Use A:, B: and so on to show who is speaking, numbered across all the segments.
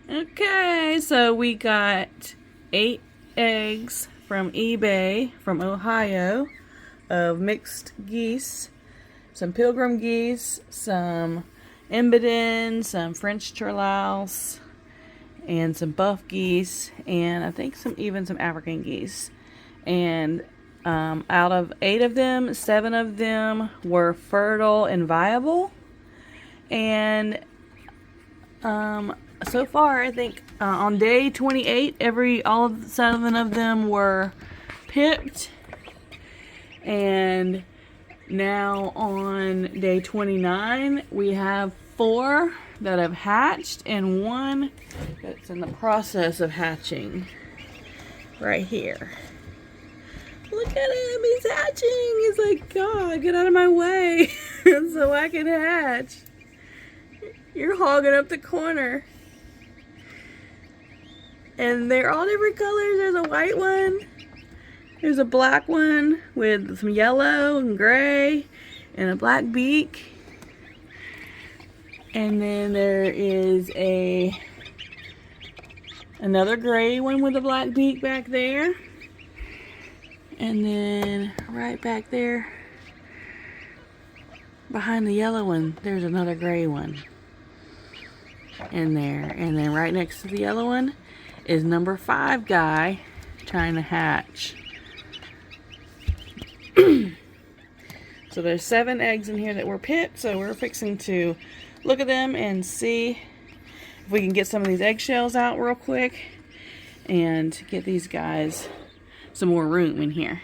A: Okay, so we got 8 eggs from eBay from Ohio of mixed geese, some pilgrim geese, some Embidden, some French Turlouse, and some buff geese, and I think some African geese. And out of 8 of them, 7 of them were fertile and viable. And so far, I think on day 28, all 7 of them were pipped. And now on day 29, we have 4 that have hatched and 1 that's in the process of hatching right here. Look at him, he's hatching. He's like, God, get out of my way so I can hatch. You're hogging up the corner. And they're all different colors. There's a white one. There's a black one with some yellow and gray and a black beak. And then there is another gray one with a black beak back there. And then right back there behind the yellow one, there's another gray one in there. And then right next to the yellow one is number 5 guy trying to hatch. So there's 7 eggs in here that were pipped, so we're fixing to look at them and see if we can get some of these eggshells out real quick and get these guys some more room in here.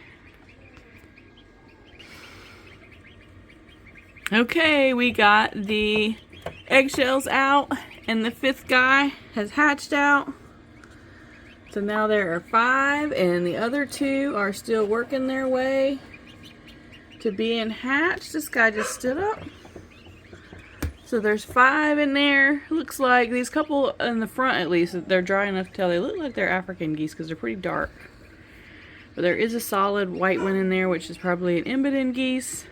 A: Okay, we got the eggshells out and the 5th guy has hatched out. So now there are 5 and the other 2 are still working their way to being hatched. This guy just stood up. So there's 5 in there. Looks like these couple in the front, at least, they're dry enough to tell. They look like they're African geese because they're pretty dark. But there is a solid white one in there, which is probably an Embidden geese.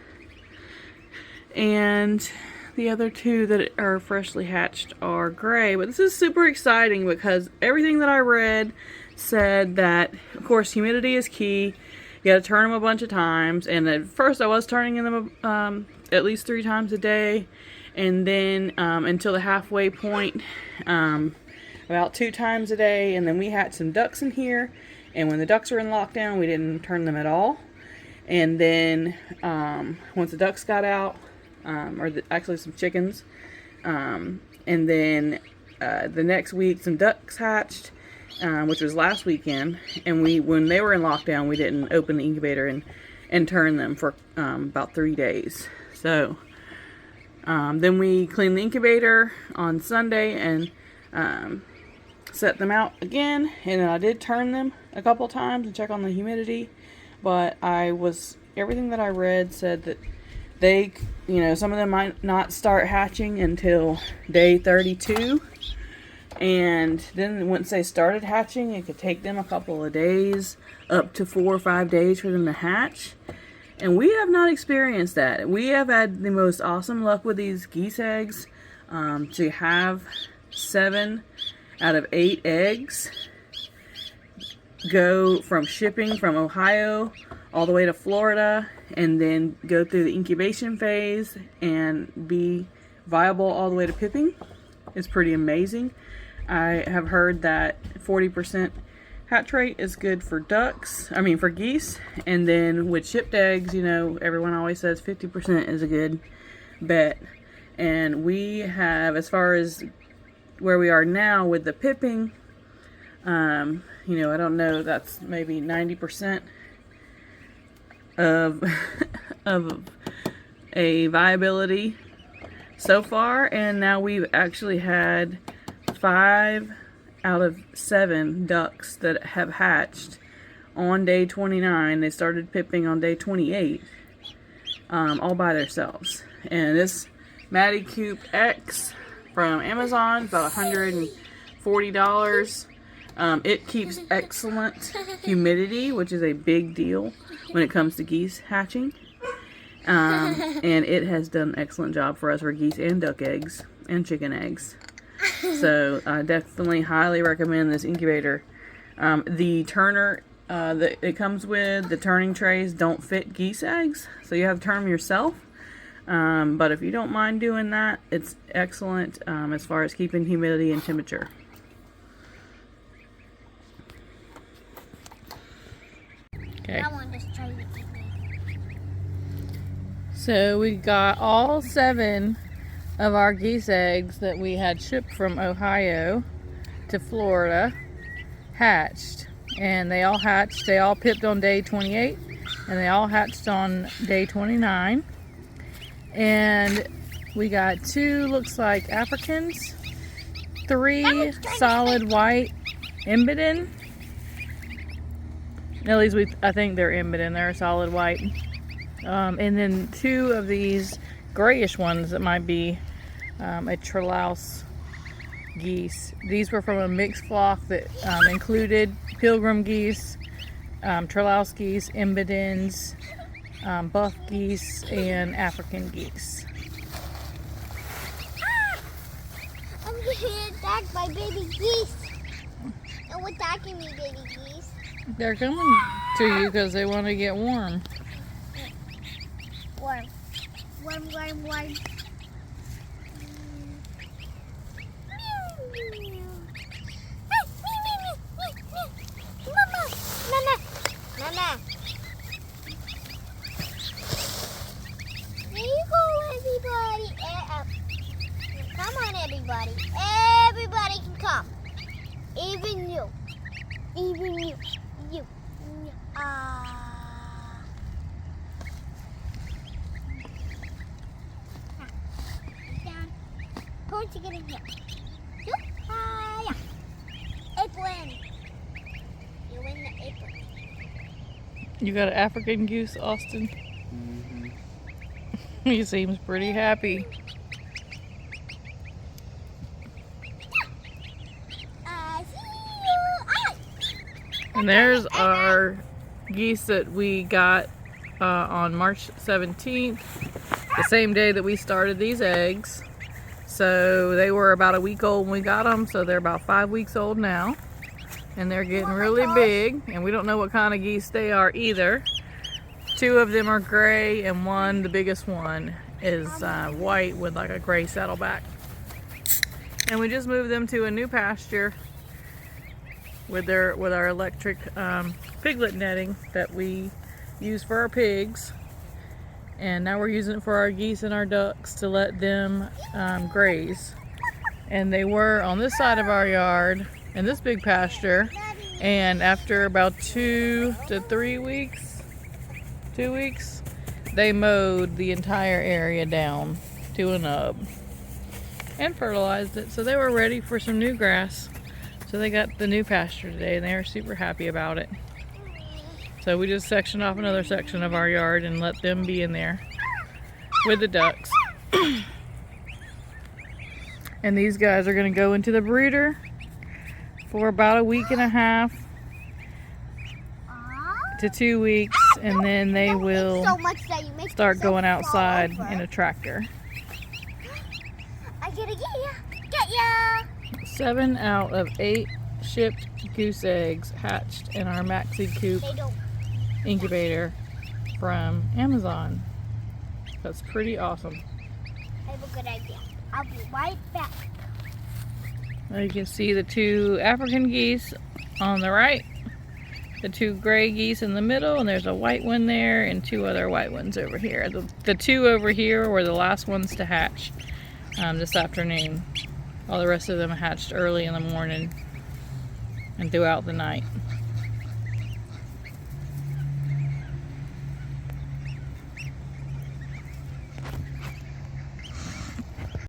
A: And the other 2 that are freshly hatched are gray. But this is super exciting because everything that I read said that, of course, humidity is key. You gotta turn them a bunch of times. And at first I was turning them at least 3 times a day. And then until the halfway point, about 2 times a day. And then we had some ducks in here. And when the ducks were in lockdown, we didn't turn them at all. And then once the ducks got out, actually some chickens, and then the next week some ducks hatched, which was last weekend. And when they were in lockdown, we didn't open the incubator and turn them for about 3 days. So then we cleaned the incubator on Sunday and set them out again, and then I did turn them a couple times and check on the humidity, but everything that I read said that they, some of them might not start hatching until day 32, and then once they started hatching, it could take them a couple of days, up to 4 or 5 days for them to hatch. And we have not experienced that. We have had the most awesome luck with these geese eggs. To have 7 out of 8 eggs go from shipping from Ohio all the way to Florida and then go through the incubation phase and be viable all the way to pipping is pretty amazing. I have heard that 40% hatch rate is good for for geese. And then with shipped eggs, everyone always says 50% is a good bet. And we have, as far as where we are now with the pipping, I don't know, that's maybe 90% of a viability so far. And now we've actually had 5 out of 7 ducks that have hatched on day 29. They started pipping on day 28, all by themselves. And this MaticoopX from Amazon, about $140. It keeps excellent humidity, which is a big deal when it comes to geese hatching. And it has done an excellent job for us for geese and duck eggs and chicken eggs. So I definitely highly recommend this incubator. The turner that it comes with, the turning trays don't fit geese eggs, so you have to turn them yourself. But if you don't mind doing that, it's excellent as far as keeping humidity and temperature. Okay. So we got all 7 of our geese eggs that we had shipped from Ohio to Florida hatched. And they all hatched. They all pipped on day 28 and they all hatched on day 29. And we got 2, looks like Africans, 3 solid white Embidden. At least I think they're Embidden, they're a solid white. And then 2 of these grayish ones that might be a Trellouse geese. These were from a mixed flock that included pilgrim geese, Trellouse geese, Embiddens, buff geese, and African geese.
B: I'm getting attacked by baby geese. And what's attacking me, baby geese?
A: They're coming to you because they want to get warm.
B: Warm. Warm, warm, warm. Mama. There you go, everybody. Come on, everybody. Everybody can come. Even you. Even you. You. Down. Point to get in here. Yeah. Apron. You win the apron.
A: You got an African goose, Austin?
C: Mm-hmm.
A: He seems pretty happy. And there's our geese that we got on March 17th, the same day that we started these eggs. So they were about a week old when we got them, so they're about 5 weeks old now. And they're getting really big, and we don't know what kind of geese they are either. 2 of them are gray, and one, the biggest one, is white with like a gray saddleback. And we just moved them to a new pasture with our electric piglet netting that we use for our pigs. And now we're using it for our geese and our ducks to let them graze. And they were on this side of our yard in this big pasture, and after about 2 to 3 weeks, 2 weeks, they mowed the entire area down to a nub and fertilized it, so they were ready for some new grass. So they got the new pasture today and they are super happy about it. So we just sectioned off another section of our yard and let them be in there with the ducks. And these guys are going to go into the brooder for about a week and a half to 2 weeks, and then they will start going outside in a tractor.
B: I gotta get ya! Get ya!
A: 7 out of 8 shipped goose eggs hatched in our MaticoopX incubator from Amazon. That's pretty awesome.
B: I have a good idea. I'll be right back.
A: Now you can see the 2 African geese on the right, the 2 gray geese in the middle, and there's a white one there and 2 other white ones over here. The 2 over here were the last ones to hatch this afternoon. All the rest of them hatched early in the morning and throughout the night.